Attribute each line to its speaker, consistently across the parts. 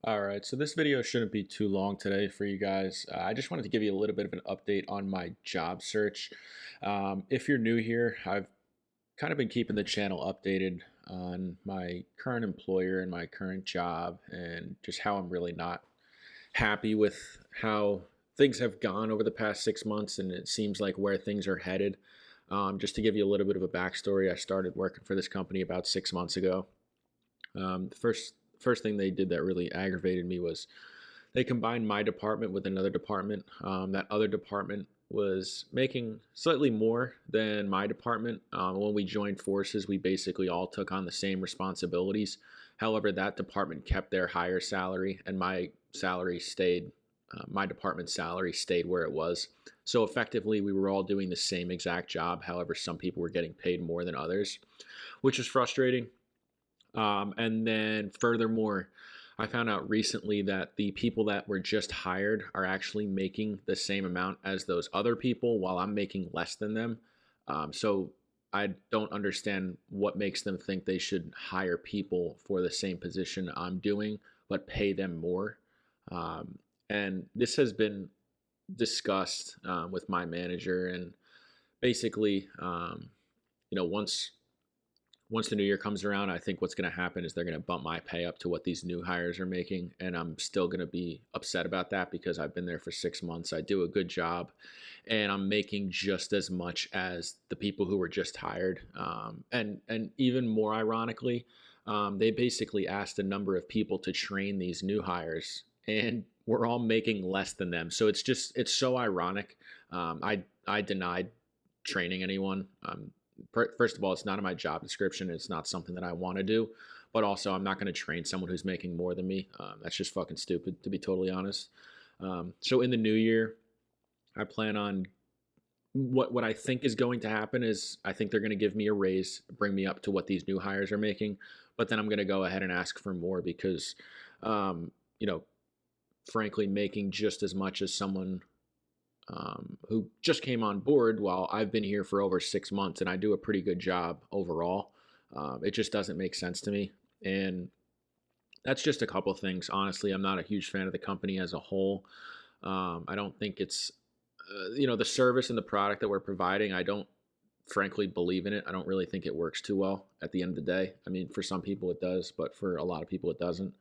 Speaker 1: All right, so this video shouldn't be too long today for you guys. I just wanted to give you a little bit of an update on my job search. If you're new here, I've kind of been keeping the channel updated on my current employer and my current job and just how I'm really not happy with how things have gone over the past 6 months, and it seems like where things are headed. Just to give you a little bit of a backstory, I started working for this company about 6 months ago. The first thing they did that really aggravated me was they combined my department with another department. That other department was making slightly more than my department. When we joined forces, we basically all took on the same responsibilities. However, that department kept their higher salary, and my salary stayed. My department's salary stayed where it was. So effectively, we were all doing the same exact job. However, some people were getting paid more than others, which is frustrating. And then furthermore, I found out recently that the people that were just hired are actually making the same amount as those other people while I'm making less than them. So I don't understand what makes them think they should hire people for the same position I'm doing, but pay them more. And this has been discussed with my manager, and basically, once the new year comes around, I think what's going to happen is they're going to bump my pay up to what these new hires are making. And I'm still going to be upset about that because I've been there for 6 months. I do a good job and I'm making just as much as the people who were just hired. And even more ironically, they basically asked a number of people to train these new hires, and we're all making less than them. So it's so ironic. I denied training anyone. First of all, it's not in my job description. It's not something that I want to do. But also, I'm not going to train someone who's making more than me. That's just fucking stupid, to be totally honest. So in the new year, I plan on what I think is going to happen is I think they're going to give me a raise, bring me up to what these new hires are making. But then I'm going to go ahead and ask for more because, um, you know, frankly, making just as much as someone who just came on board while I've been here for over 6 months, and I do a pretty good job overall. It just doesn't make sense to me. And that's just a couple of things. Honestly, I'm not a huge fan of the company as a whole. I don't think it's, the service and the product that we're providing, I don't frankly believe in it. I don't really think it works too well at the end of the day. I mean, for some people it does, but for a lot of people it doesn't.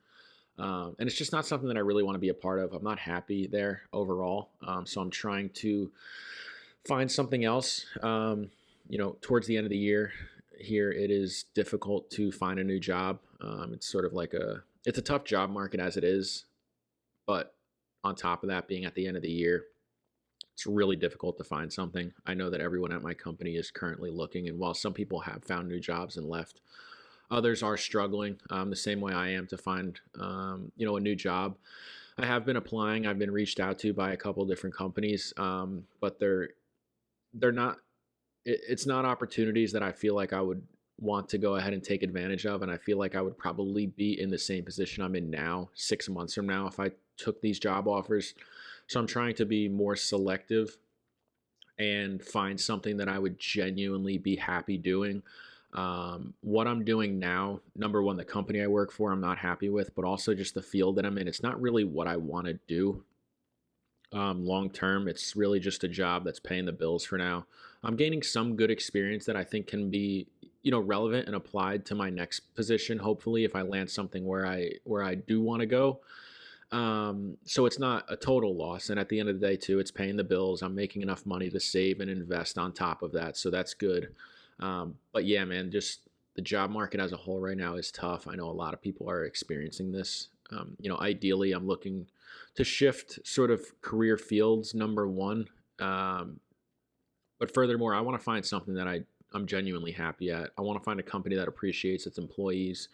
Speaker 1: And it's just not something that I really want to be a part of. I'm not happy there overall. So I'm trying to find something else. Towards the end of the year here, it is difficult to find a new job. It's sort of like it's a tough job market as it is. But on top of that, being at the end of the year, it's really difficult to find something. I know that everyone at my company is currently looking. And while some people have found new jobs and left, others are struggling the same way I am to find, a new job. I have been applying. I've been reached out to by a couple of different companies, but they're not. It's not opportunities that I feel like I would want to go ahead and take advantage of, and I feel like I would probably be in the same position I'm in now 6 months from now if I took these job offers. So I'm trying to be more selective and find something that I would genuinely be happy doing. What I'm doing now, number one, the company I work for, I'm not happy with, but also just the field that I'm in. It's not really what I want to do long term. It's really just a job that's paying the bills for now. I'm gaining some good experience that I think can be, relevant and applied to my next position. Hopefully, if I land something where I do want to go. So it's not a total loss. And at the end of the day, too, it's paying the bills. I'm making enough money to save and invest on top of that. So that's good. But yeah, man, just the job market as a whole right now is tough. I know a lot of people are experiencing this. Ideally, I'm looking to shift sort of career fields, number one. But furthermore, I want to find something that I'm genuinely happy at. I want to find a company that appreciates its employees,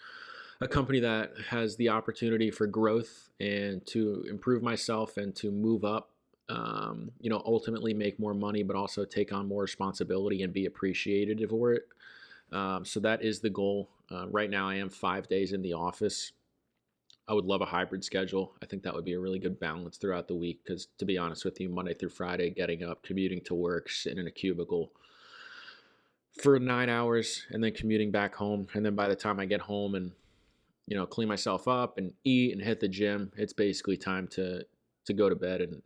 Speaker 1: a company that has the opportunity for growth and to improve myself and to move up, ultimately make more money, but also take on more responsibility and be appreciated for it. So that is the goal. Right now, I am 5 days in the office. I would love a hybrid schedule. I think that would be a really good balance throughout the week because, to be honest with you, Monday through Friday, getting up, commuting to work, sitting in a cubicle for 9 hours, and then commuting back home. And then by the time I get home and clean myself up and eat and hit the gym. It's basically time to go to bed and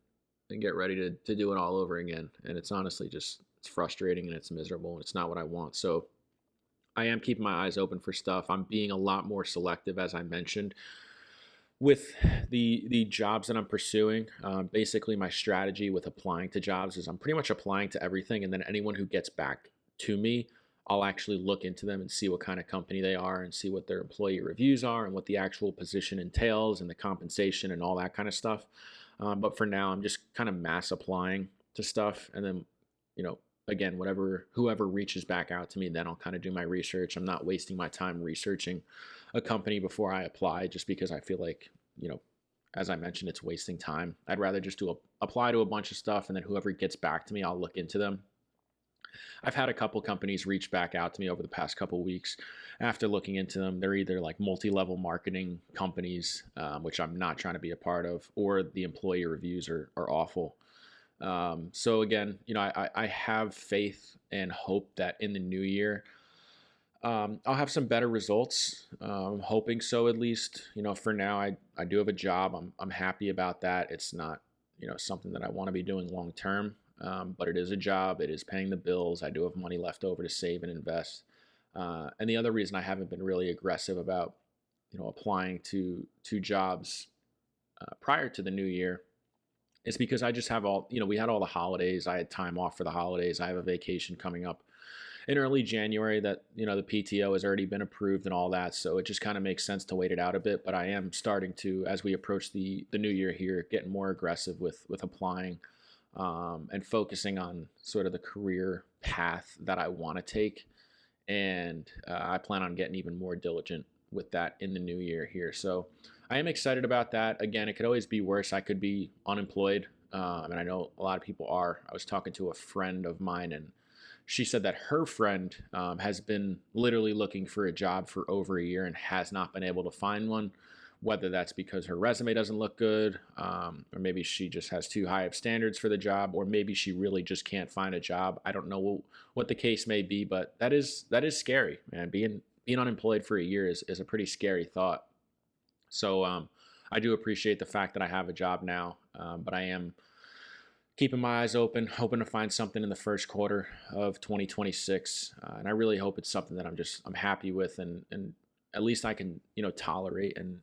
Speaker 1: get ready to do it all over again. And it's honestly just it's frustrating and it's miserable and it's not what I want. So I am keeping my eyes open for stuff. I'm being a lot more selective, as I mentioned, with the jobs that I'm pursuing. Basically, my strategy with applying to jobs is I'm pretty much applying to everything, and then anyone who gets back to me, I'll actually look into them and see what kind of company they are and see what their employee reviews are and what the actual position entails and the compensation and all that kind of stuff. But for now, I'm just kind of mass applying to stuff, and then you know again, whatever whoever reaches back out to me, then I'll kind of do my research. I'm not wasting my time researching a company before I apply, just because I feel like, as I mentioned, it's wasting time. I'd rather just apply to a bunch of stuff, and then whoever gets back to me, I'll look into them. I've had a couple companies reach back out to me over the past couple weeks after looking into them. They're either like multi-level marketing companies, which I'm not trying to be a part of, or the employee reviews are awful. So again, I have faith and hope that in the new year, I'll have some better results. I'm hoping so, at least. For now, I do have a job. I'm happy about that. It's not, something that I want to be doing long term, but it is a job. It is paying the bills. I do have money left over to save and invest. And the other reason I haven't been really aggressive about, applying to jobs prior to the new year is because I just have we had all the holidays. I had time off for the holidays. I have a vacation coming up in early January that, the PTO has already been approved and all that. So it just kind of makes sense to wait it out a bit. But I am starting to, as we approach the new year here, getting more aggressive with applying, and focusing on sort of the career path that I want to take. And I plan on getting even more diligent with that in the new year here. So I am excited about that. Again, it could always be worse. I could be unemployed. And I know a lot of people are. I was talking to a friend of mine, and she said that her friend has been literally looking for a job for over a year and has not been able to find one, whether that's because her resume doesn't look good, or maybe she just has too high of standards for the job, or maybe she really just can't find a job. I don't know what the case may be, but that is scary, man. Being unemployed for a year is a pretty scary thought. So I do appreciate the fact that I have a job now, but I am keeping my eyes open, hoping to find something in the first quarter of 2026. And I really hope it's something that I'm happy with, and at least I can, tolerate and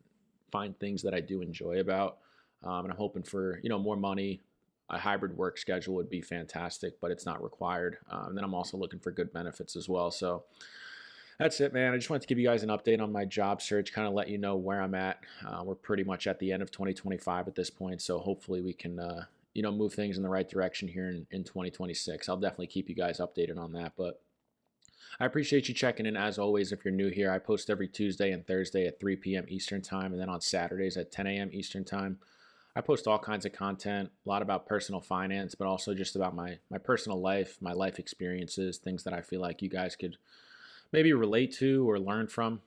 Speaker 1: find things that I do enjoy about. And I'm hoping for, more money. A hybrid work schedule would be fantastic, but it's not required. And then I'm also looking for good benefits as well. So that's it, man. I just wanted to give you guys an update on my job search, kind of let you know where I'm at. We're pretty much at the end of 2025 at this point. So hopefully we can, move things in the right direction here in 2026. I'll definitely keep you guys updated on that. But I appreciate you checking in. As always, if you're new here, I post every Tuesday and Thursday at 3 p.m. Eastern Time, and then on Saturdays at 10 a.m. Eastern Time. I post all kinds of content, a lot about personal finance, but also just about my personal life, my life experiences, things that I feel like you guys could maybe relate to or learn from.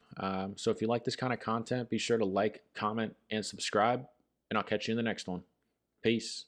Speaker 1: So if you like this kind of content, be sure to like, comment, and subscribe, and I'll catch you in the next one. Peace.